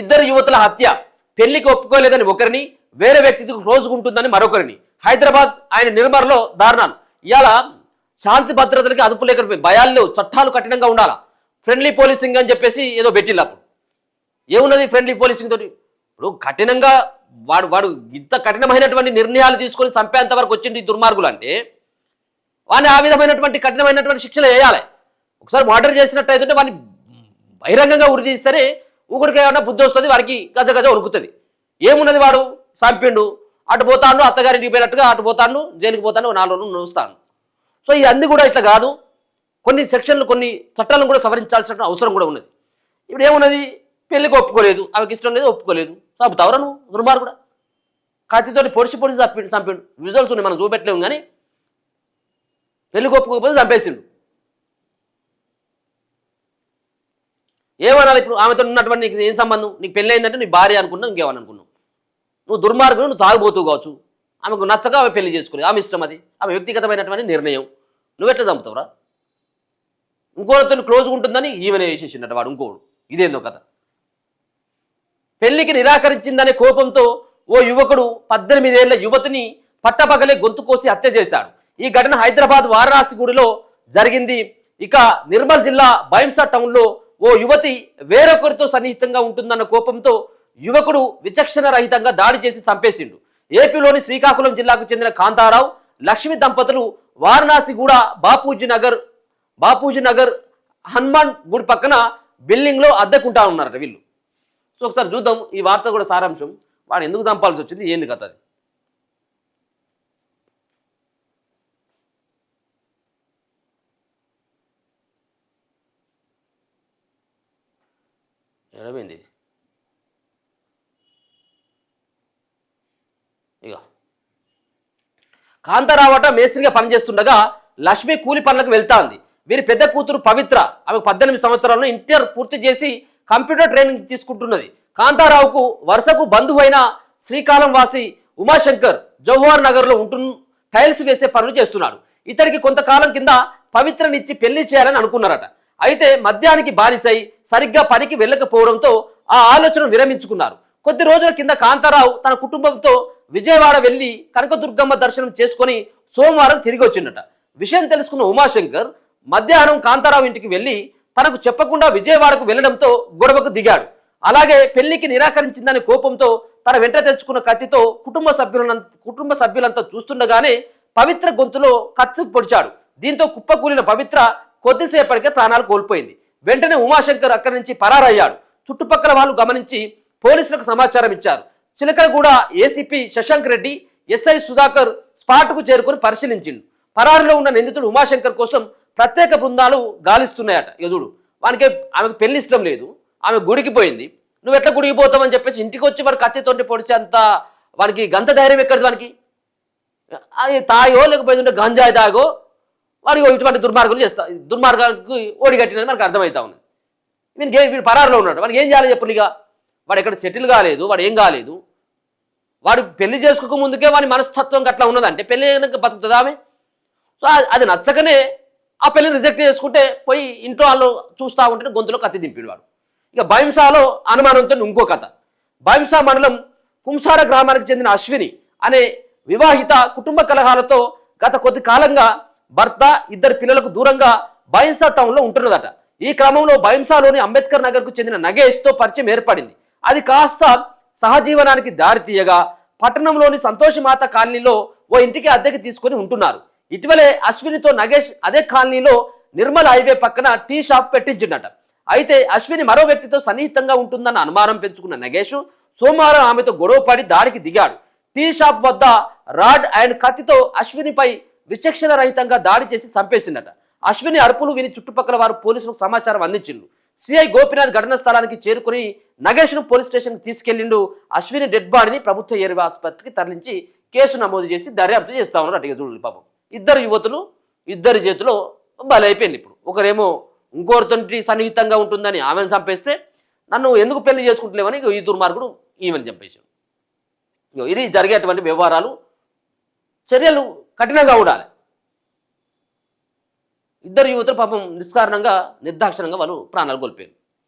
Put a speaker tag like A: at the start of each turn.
A: ఇద్దరు యువతుల హత్య, పెళ్లికి ఒప్పుకోలేదని ఒకరిని, వేరే వ్యక్తికి రోజుకుంటుందని మరొకరిని. హైదరాబాద్ ఆయన నిర్మల్లో దారుణాలు. ఇవాళ శాంతి భద్రతలకి అదుపు లేకపోయి భయాలు, చట్టాలు కఠినంగా ఉండాలా. ఫ్రెండ్లీ పోలీసింగ్ అని చెప్పేసి ఏదో పెట్టిల్లు. అప్పుడు ఏమున్నది ఫ్రెండ్లీ పోలీసింగ్ తోటి? ఇప్పుడు కఠినంగా వాడు ఇంత కఠినమైనటువంటి నిర్ణయాలు తీసుకొని చంపేంత వరకు వచ్చింది దుర్మార్గులు అంటే వాడిని ఆ విధమైనటువంటి కఠినమైనటువంటి శిక్షలు వేయాలి. ఒకసారి మర్డర్ చేసినట్టయితే వాడిని బహిరంగంగా ఉరిదీస్తేనే ఊరికి ఏమన్నా బుద్ధి వస్తుంది, వాడికి గజ గజ ఉరుకుతుంది. ఏమున్నది, వాడు చంపిండు, అటు పోతాను అత్తగారింటికి పోయినట్టుగా అటు పోతాను, జైలుకి పోతాను, 4 రోజులు నడుస్తాను. సో ఇవన్నీ కూడా ఇట్లా కాదు. కొన్ని సెక్షన్లు, కొన్ని చట్టాలను కూడా సవరించాల్సిన అవసరం కూడా ఉన్నది. ఇప్పుడు ఏమున్నది, పెళ్లికి ఒప్పుకోలేదు, ఆమెకి ఇష్టం లేదు, ఒప్పుకోలేదు, చంపుతావురా నువ్వు దుర్మార్గుడు కూడా. కత్తితోటి పొడిచి చంపిండు. విజువల్స్ ఉన్నాయి, మనం చూపెట్టలేము. కానీ పెళ్లికి ఒప్పుకోకపోతే చంపేసిండు. ఏమనాలి ఇప్పుడు? ఆమెతో ఉన్నటువంటి నీకు ఏం సంబంధం? నీకు పెళ్ళి అయిందంటే నీ భార్య అనుకున్నావు, ఇంకేమని అనుకున్నావు? నువ్వు దుర్మార్గుడు, నువ్వు తాగుబోతూ కావచ్చు. ఆమెకు నచ్చక ఆమె పెళ్లి చేసుకోలేదు, ఆమె ఇష్టం, అది ఆమె వ్యక్తిగతమైనటువంటి నిర్ణయం. నువ్వెట్లా చంపుతావురా? ఇంకోరితో క్లోజ్గా ఉంటుందని ఈమెనే వేసేసిందట వాడు ఇంకోడు. ఇదేందో కథ. పెళ్లికి నిరాకరించిందనే కోపంతో ఓ యువకుడు 18 ఏళ్ల యువతిని పట్టపగలే గొంతు కోసి హత్య చేశాడు. ఈ ఘటన హైదరాబాద్ వారణాసి గుడిలో జరిగింది. ఇక నిర్మల్ జిల్లా బైంసా టౌన్లో ఓ యువతి వేరొకరితో సన్నిహితంగా ఉంటుందన్న కోపంతో యువకుడు విచక్షణ రహితంగా దాడి చేసి చంపేసిండు. ఏపీలోని శ్రీకాకుళం జిల్లాకు చెందిన కాంతారావు, లక్ష్మి దంపతులు వారణాసిగూడ బాపూజీ నగర్ హనుమాన్ గుడి పక్కన బిల్డింగ్లో అద్దెకుంటా ఉన్నారట వీళ్ళు. సో ఒకసారి చూద్దాం ఈ వార్త కూడా సారాంశం. వాడు ఎందుకు చంపాల్సి వచ్చింది, ఏంది కథ అది. ఎడమైంది ఇక. కాంతారావట మేస్త్రిగా పనిచేస్తుండగా లక్ష్మి కూలి పనులకు వెళ్తాంది. వీరి పెద్ద కూతురు పవిత్ర, ఆమెకు 18 సంవత్సరాలను ఇంటర్ పూర్తి చేసి కంప్యూటర్ ట్రైనింగ్ తీసుకుంటున్నది. కాంతారావుకు వరుసకు బంధువు అయిన శ్రీకాళం వాసి ఉమాశంకర్ జవహర్ నగర్లో టైల్స్ వేసే పనులు చేస్తున్నాడు. ఇతడికి కొంతకాలం కింద పవిత్రనిచ్చి పెళ్లి చేయాలని అనుకున్నారట. అయితే మద్యానికి బానిసై సరిగ్గా పనికి వెళ్ళకపోవడంతో ఆ ఆలోచన విరమించుకున్నారు. కొద్ది రోజుల కింద కాంతారావు తన కుటుంబంతో విజయవాడ వెళ్లి కనకదుర్గమ్మ దర్శనం చేసుకుని సోమవారం తిరిగి వచ్చిందట. విషయం తెలుసుకున్న ఉమాశంకర్ మధ్యాహ్నం కాంతారావు ఇంటికి వెళ్లి తనకు చెప్పకుండా విజయవాడకు వెళ్లడంతో గొడవకు దిగాడు. అలాగే పెళ్లికి నిరాకరించిందనే కోపంతో తన వెంట తెచ్చుకున్న కత్తితో కుటుంబ సభ్యులంతా చూస్తుండగానే పవిత్ర గొంతులో కత్తి పొడిచాడు. దీంతో కుప్పకూలిన పవిత్ర కొద్దిసేపటికే ప్రాణాలు కోల్పోయింది. వెంటనే ఉమాశంకర్ అక్కడి నుంచి పరారయ్యాడు. చుట్టుపక్కల వాళ్ళు గమనించి పోలీసులకు సమాచారం ఇచ్చారు. చిలకలగూడ ఏసీపీ శశాంక్ రెడ్డి, ఎస్ఐ సుధాకర్ స్పాట్కు చేరుకొని పరిశీలించిండు. పరారులో ఉన్న నిందితుడు ఉమాశంకర్ కోసం ప్రత్యేక బృందాలు గాలిస్తున్నాయట. యదుడు వానికి ఆమెకు పెళ్లి ఇష్టం లేదు, ఆమె గుడికి పోయింది. నువ్వు ఎట్లా గుడికి పోతావని చెప్పేసి ఇంటికి వచ్చి వాడు కత్తితోటి పొడిచేంత వానికి గంత ధైర్యం ఎక్కడిది? వానికి అది తాగో లేకపోతే గంజాయి తాగో వాడికి ఇటువంటి దుర్మార్గులు దుర్మార్గానికి ఓడిగట్టినది మనకు అర్థమవుతా ఉంది. వీడు పరారులో ఉన్నాడు, వాడికి ఏం చేయాలి చెప్పు? ఇక వాడు ఎక్కడ సెటిల్ కాలేదు, వాడు ఏం కాలేదు. వాడు పెళ్లి చేసుకోక ముందుకే వాడి మనస్తత్వం అట్లా ఉన్నదంటే పెళ్లి బతుకుతుంది ఆమె. సో అది నచ్చకనే ఆ పెళ్లిని రిజెక్ట్ చేసుకుంటే పోయి ఇంట్లో వాళ్ళు చూస్తూ ఉంటే గొంతులో కత్తి దింపిడు వాడు. ఇక బైంసాలో అనుమానంతో ఇంకో కథ. బైంసా మండలం కుంసార గ్రామానికి చెందిన అశ్విని అనే వివాహిత కుటుంబ కలహాలతో గత కొద్ది కాలంగా భర్త, 2 పిల్లలకు దూరంగా బైంసా టౌన్లో ఉంటున్నదట. ఈ క్రమంలో బైంసాలోని అంబేద్కర్ నగర్కు చెందిన నగేష్తో పరిచయం ఏర్పడింది. అది కాస్త సహజీవనానికి దారితీయగా పట్టణంలోని సంతోషమాత కాలనీలో ఓ ఇంటికి అద్దెకి తీసుకొని ఉంటున్నారు. ఇటీవలే అశ్వినితో నగేష్ అదే కాలనీలో నిర్మల్ హైవే పక్కన టీ షాప్ పెట్టించిందట. అయితే అశ్విని మరో వ్యక్తితో సన్నిహితంగా ఉంటుందన్న అనుమానం పెంచుకున్న నగేష్ సోమవారం ఆమెతో గొడవపడి దాడికి దిగాడు. టీ షాప్ వద్ద రాడ్ అండ్ కత్తితో అశ్వినిపై విచక్షణ రహితంగా దాడి చేసి చంపేసిందట. అశ్విని అరుపులు విని చుట్టుపక్కల వారు పోలీసులకు సమాచారం అందించిండు. సిఐ గోపినాథ్ ఘటనా స్థలానికి చేరుకుని నగేష్ను పోలీస్ స్టేషన్కి తీసుకెళ్లిండు. అశ్విని డెడ్ బాడీని ప్రభుత్వ ఏరియా ఆసుపత్రికి తరలించి కేసు నమోదు చేసి దర్యాప్తు చేస్తా ఉన్నారు. అటుగా చూడండి పాపం, 2 యువతులు 2 చేతిలో బలైపోయింది. ఇప్పుడు ఒకరేమో ఇంకోరితోటి సన్నిహితంగా ఉంటుందని ఆమెను చంపేస్తే నన్ను ఎందుకు పెళ్లి చేసుకుంటలేమని ఈ దుర్మార్గుడు ఈమెను చంపేశాడు. ఇది జరిగేటువంటి వ్యవహారాలు, చర్యలు కఠినంగా ఉండాలి. 2 యువతులు పాపం నిష్కారణంగా నిర్దాక్షిణంగా వాళ్ళు ప్రాణాలు కోల్పోయారు.